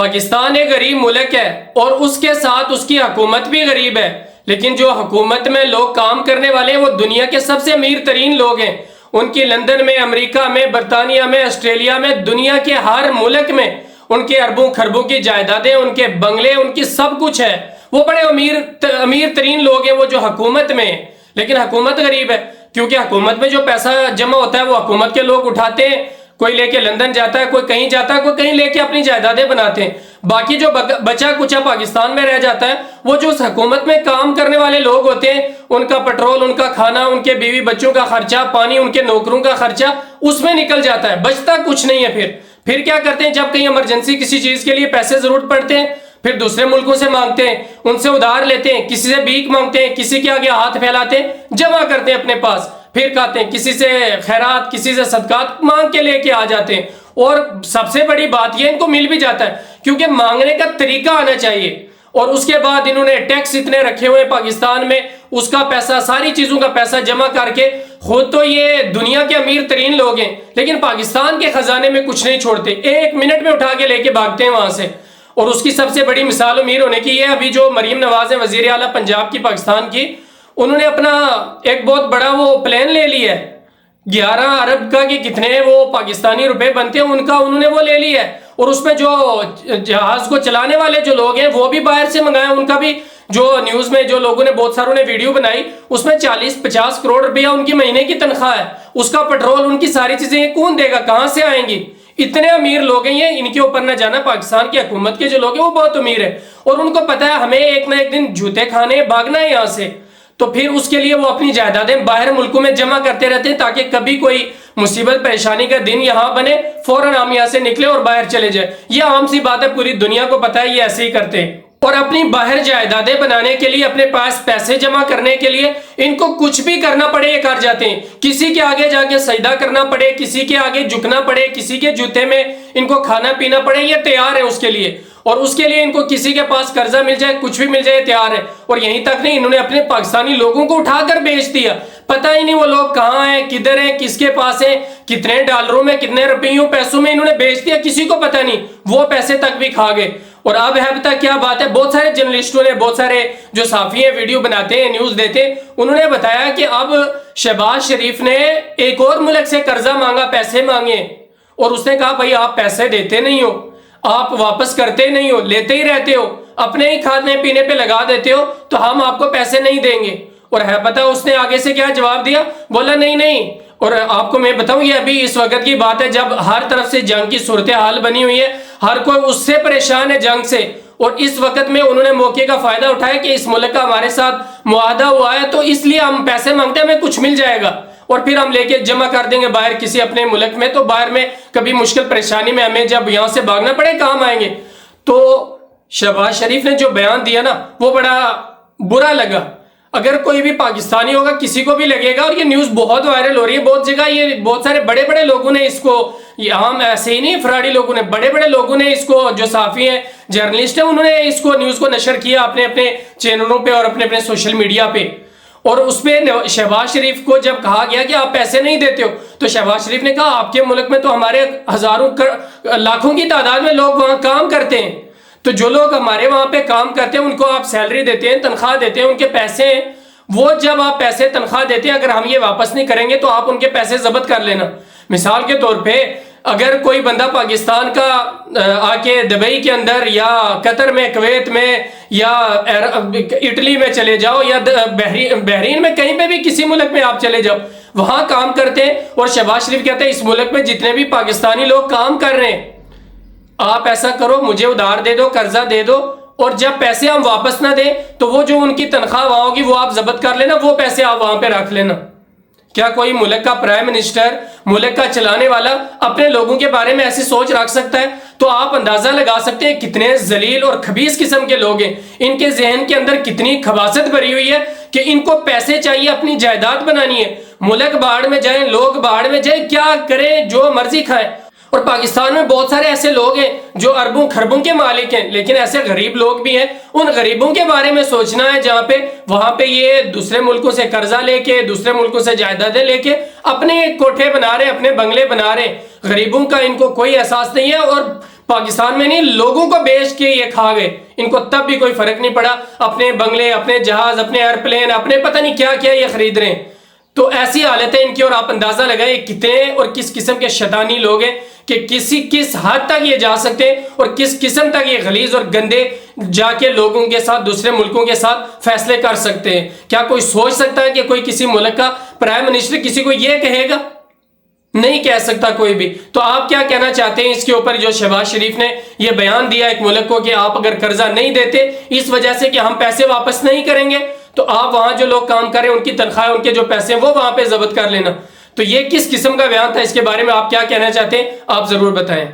پاکستان ایک غریب ملک ہے اور اس کے ساتھ اس کی حکومت بھی غریب ہے، لیکن جو حکومت میں لوگ کام کرنے والے ہیں وہ دنیا کے سب سے امیر ترین لوگ ہیں۔ ان کی لندن میں، امریکہ میں، برطانیہ میں، آسٹریلیا میں، دنیا کے ہر ملک میں ان کے اربوں خربوں کی جائیدادیں، ان کے بنگلے، ان کی سب کچھ ہے۔ وہ بڑے امیر ترین لوگ ہیں وہ جو حکومت میں ہیں، لیکن حکومت غریب ہے، کیونکہ حکومت میں جو پیسہ جمع ہوتا ہے وہ حکومت کے لوگ اٹھاتے ہیں، کوئی لے کے لندن جاتا ہے، کوئی کہیں جاتا ہے، کوئی کہیں لے کے اپنی جائیدادیں بناتے ہیں۔ باقی جو بچا کچا پاکستان میں رہ جاتا ہے وہ جو اس حکومت میں کام کرنے والے لوگ ہوتے ہیں، ان کا پٹرول، ان کا کھانا، ان کے بیوی بچوں کا خرچہ، پانی، ان کے نوکروں کا خرچہ اس میں نکل جاتا ہے، بچتا کچھ نہیں ہے۔ پھر کیا کرتے ہیں؟ جب کہیں ایمرجنسی کسی چیز کے لیے پیسے ضرورت پڑتے ہیں پھر دوسرے ملکوں سے مانگتے ہیں، ان سے ادھار لیتے ہیں، کسی سے بھیک مانگتے ہیں، کسی کے آگے ہاتھ پھیلاتے ہیں، جمع کرتے ہیں اپنے پاس، پھر کہتے ہیں کسی سے خیرات، کسی سے صدقات مانگ کے لے کے آ جاتے ہیں۔ اور سب سے بڑی بات یہ ان کو مل بھی جاتا ہے کیونکہ مانگنے کا طریقہ آنا چاہیے۔ اور اس کے بعد انہوں نے ٹیکس اتنے رکھے ہوئے پاکستان میں، اس کا پیسہ، ساری چیزوں کا پیسہ جمع کر کے خود تو یہ دنیا کے امیر ترین لوگ ہیں لیکن پاکستان کے خزانے میں کچھ نہیں چھوڑتے، ایک منٹ میں اٹھا کے لے کے بھاگتے ہیں وہاں سے۔ اور اس کی سب سے بڑی مثال امیر ہونے کی یہ ابھی جو مریم نواز ہے، وزیر اعلیٰ پنجاب کی، پاکستان کی، انہوں نے اپنا ایک بہت بڑا وہ پلین لے لیا ہے، 11 ارب کا کہ کتنے وہ پاکستانی روپے بنتے ہیں ان کا انہوں نے وہ لے لیا ہے۔ اور اس میں جو جہاز کو چلانے والے جو لوگ ہیں وہ بھی باہر سے منگائے، ان کا بھی جو نیوز میں جو لوگوں نے بہت ساروں نے ویڈیو بنائی اس میں 40-50 کروڑ روپیہ ان کی مہینے کی تنخواہ ہے، اس کا پٹرول، ان کی ساری چیزیں یہ کون دے گا؟ کہاں سے آئیں گی؟ اتنے امیر لوگ ہیں یہ، ان کے اوپر نہ جانا۔ پاکستان کی حکومت کے جو لوگ ہیں وہ بہت امیر ہیں اور ان کو پتا ہے ہمیں ایک نہ ایک دن جوتے کھانے، بھاگنا ہے یہاں سے، تو پھر اس کے لیے وہ اپنی جائیدادیں باہر ملکوں میں جمع کرتے رہتے ہیں تاکہ کبھی کوئی مصیبت پریشانی کا دن یہاں بنے فوراً ہم یہاں سے نکلے اور باہر چلے جائیں۔ یہ عام سی بات ہے، پوری دنیا کو پتا ہے یہ ایسے ہی کرتے ہیں۔ اور اپنی باہر جائیدادیں بنانے کے لیے، اپنے پاس پیسے جمع کرنے کے لیے ان کو کچھ بھی کرنا پڑے یہ کر جاتے ہیں، کسی کے آگے جا کے سجدہ کرنا پڑے، کسی کے آگے جھکنا پڑے، کسی کے جوتے میں ان کو کھانا پینا پڑے، یہ تیار ہے اس کے لیے۔ اور اس کے لیے ان کو کسی کے پاس قرضہ مل جائے، کچھ بھی مل جائے، تیار ہے۔ اور یہیں تک نہیں، انہوں نے اپنے پاکستانی لوگوں کو اٹھا کر بیچ دیا، پتہ ہی نہیں وہ لوگ کہاں ہیں، کدھر ہیں، کس کے پاس ہیں، کتنے ڈالروں میں، کتنے روپیوں پیسوں میں انہوں نے بیچ دیا، کسی کو پتہ نہیں، وہ پیسے تک بھی کھا گئے۔ اور اب ہے بتا کیا بات ہے، بہت سارے جرنلسٹوں نے، بہت سارے جو صحافی ہیں، ویڈیو بناتے ہیں، نیوز دیتے ہیں، انہوں نے بتایا کہ اب شہباز شریف نے ایک اور ملک سے قرضہ مانگا، پیسے مانگے، اور اس نے کہا بھائی آپ پیسے دیتے نہیں ہو، آپ واپس کرتے نہیں ہو، لیتے ہی رہتے ہو، اپنے ہی کھانے پینے پہ لگا دیتے ہو، تو ہم آپ کو پیسے نہیں دیں گے۔ اور ہے پتا اس نے آگے سے کیا جواب دیا، بولا نہیں۔ اور آپ کو میں بتاؤں یہ ابھی اس وقت کی بات ہے جب ہر طرف سے جنگ کی صورتحال بنی ہوئی ہے، ہر کوئی اس سے پریشان ہے جنگ سے، اور اس وقت میں انہوں نے موقع کا فائدہ اٹھایا کہ اس ملک کا ہمارے ساتھ معاہدہ ہوا ہے تو اس لیے ہم پیسے مانگتے ہیں، ہمیں کچھ مل جائے گا اور پھر ہم لے کے جمع کر دیں گے باہر کسی اپنے ملک میں، تو باہر میں کبھی مشکل پریشانی میں ہمیں جب یہاں سے بھاگنا پڑے کام آئیں گے۔ تو شہباز شریف نے جو بیان دیا نا وہ بڑا برا لگا، اگر کوئی بھی پاکستانی ہوگا کسی کو بھی لگے گا، اور یہ نیوز بہت وائرل ہو رہی ہے بہت جگہ، یہ بہت سارے بڑے بڑے لوگوں نے اس کو، یہ عام ایسے ہی نہیں فراڈی لوگوں نے، بڑے بڑے لوگوں نے اس کو، جو صحافی ہیں، جرنلسٹ ہیں، انہوں نے اس کو نیوز کو نشر کیا اپنے اپنے چینلوں پہ اور اپنے اپنے سوشل میڈیا پہ۔ اور اس پہ شہباز شریف کو جب کہا گیا کہ آپ پیسے نہیں دیتے ہو تو شہباز شریف نے کہا آپ کے ملک میں تو ہمارے ہزاروں لاکھوں کی تعداد میں لوگ وہاں کام کرتے ہیں، تو جو لوگ ہمارے وہاں پہ کام کرتے ہیں ان کو آپ سیلری دیتے ہیں، تنخواہ دیتے ہیں، ان کے پیسے ہیں، وہ جب آپ پیسے تنخواہ دیتے ہیں اگر ہم یہ واپس نہیں کریں گے تو آپ ان کے پیسے ضبط کر لینا۔ مثال کے طور پہ اگر کوئی بندہ پاکستان کا آ کے دبئی کے اندر یا قطر میں، کویت میں یا اٹلی میں چلے جاؤ یا بحرین میں، کہیں پہ بھی کسی ملک میں آپ چلے جاؤ، وہاں کام کرتے ہیں، اور شہباز شریف کہتے ہیں اس ملک میں جتنے بھی پاکستانی لوگ کام کر رہے ہیں آپ ایسا کرو، مجھے ادھار دے دو، قرضہ دے دو، اور جب پیسے ہم واپس نہ دیں تو وہ جو ان کی تنخواہ وہاں ہوگی وہ آپ ضبط کر لینا، وہ پیسے آپ وہاں پہ رکھ لینا۔ کیا کوئی ملک کا پرائم منسٹر، ملک کا چلانے والا اپنے لوگوں کے بارے میں ایسی سوچ رکھ سکتا ہے؟ تو آپ اندازہ لگا سکتے ہیں کتنے ذلیل اور خبیث قسم کے لوگ ہیں، ان کے ذہن کے اندر کتنی خباثت بھری ہوئی ہے کہ ان کو پیسے چاہیے، اپنی جائیداد بنانی ہے، ملک باڑ میں جائیں، لوگ باڑ میں جائیں، کیا کریں، جو مرضی کھائیں۔ اور پاکستان میں بہت سارے ایسے لوگ ہیں جو اربوں خربوں کے مالک ہیں، لیکن ایسے غریب لوگ بھی ہیں، ان غریبوں کے بارے میں سوچنا ہے جہاں پہ وہاں پہ یہ دوسرے ملکوں سے قرضہ لے کے، دوسرے ملکوں سے جائیدادیں لے کے اپنے کوٹھے بنا رہے ہیں، اپنے بنگلے بنا رہے ہیں، غریبوں کا ان کو کوئی احساس نہیں ہے۔ اور پاکستان میں نہیں، لوگوں کو بیچ کے یہ کھا گئے، ان کو تب بھی کوئی فرق نہیں پڑا، اپنے بنگلے، اپنے جہاز، اپنے ایئرپلین، اپنے پتہ نہیں کیا کیا یہ خرید رہے ہیں۔ تو ایسی حالت ہے ان کی، اور آپ اندازہ لگائیں کتنے اور کس قسم کے شیطانی لوگ ہیں کہ کس حد تک یہ جا سکتے ہیں، اور کس قسم تک یہ غلیظ اور گندے جا کے لوگوں کے ساتھ، دوسرے ملکوں کے ساتھ فیصلے کر سکتے ہیں۔ کیا کوئی سوچ سکتا ہے کہ کوئی کسی ملک کا پرائم منسٹر کسی کو یہ کہے گا؟ نہیں کہہ سکتا کوئی بھی۔ تو آپ کیا کہنا چاہتے ہیں اس کے اوپر جو شہباز شریف نے یہ بیان دیا ایک ملک کو کہ آپ اگر قرضہ نہیں دیتے اس وجہ سے کہ ہم پیسے واپس نہیں کریں گے، تو آپ وہاں جو لوگ کام کر رہے ہیں ان کی تنخواہ، ان کے جو پیسے ہیں وہ وہاں پہ ضبط کر لینا، تو یہ کس قسم کا بیان تھا؟ اس کے بارے میں آپ کیا کہنا چاہتے ہیں؟ آپ ضرور بتائیں۔